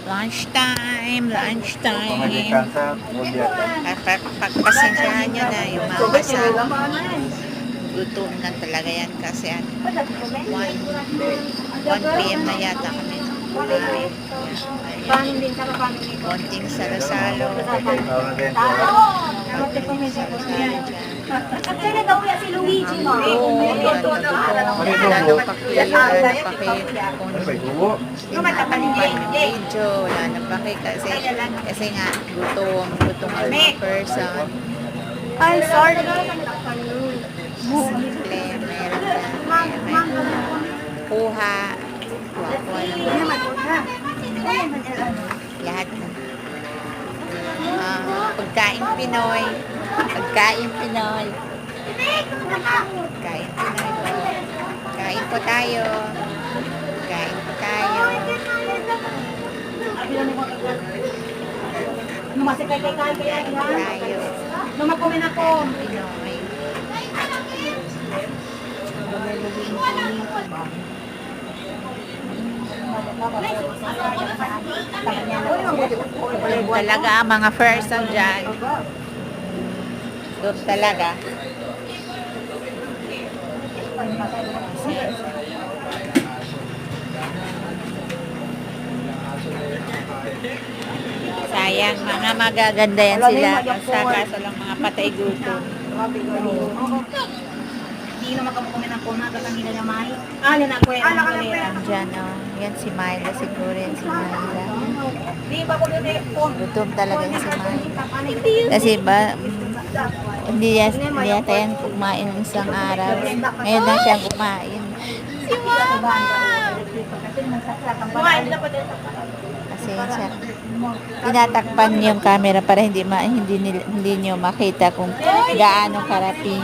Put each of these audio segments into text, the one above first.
Lunchtime. Pagpasensyahan nyo na yung mga kasama. Gutom na talaga yan kasi 1 PM na yata kami. Konting salo-salo. Si Luigi mo. Lalo pa video, wala na pa kasi nga gutom ang mga person. Ay, sorry. Simple, meron kuha, lahat na. Pagkain Pinoy. Kain po tayo. Lumakumin ako. Pinoy. Talaga ang mga person dyan. Doon talaga. Sayang, mga magaganda yan sila. Sa kaso lang mga patay gutom. Hindi naman kamukumin ako na katangin na may. Ano na ko yan? Andyan, oh. Yan si Myla, siguro yan si Myla. Di ba ko doon Gutom talaga yan si Myla. Kasi ba, hindi yata yan kumain ng isang araw. Ngayon lang siya kumain. Si Mama! Kasi siya, tinatakpan yung camera para hindi nyo makita kung gaano karami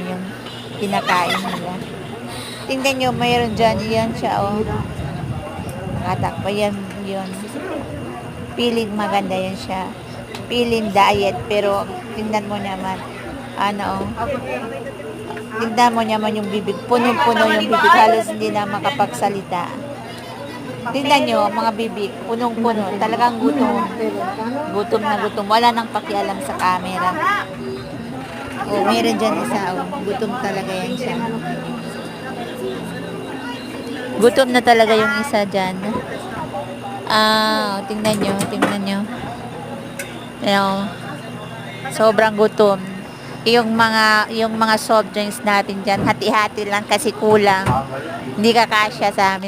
yung kinakain nila. Tingnan nyo, mayroon dyan, yan siya, oh. Nakatakpa yan, yun. Feeling maganda yan siya. Feeling diet, pero tingnan mo naman, tingnan mo naman yung bibig, punong-puno yung bibig, halos hindi na makapagsalita. Tingnan nyo, mga bibig, punong-puno, talagang gutom na gutom, wala nang pakialam sa camera. Oh, meron dyan isa, oh. Gutom talaga yan siya. Gutom na talaga yung isa dyan. Tingnan nyo. Sobrang gutom. Yung mga soft drinks natin dyan, hati-hati lang kasi kulang. Hindi kakasya sa amin.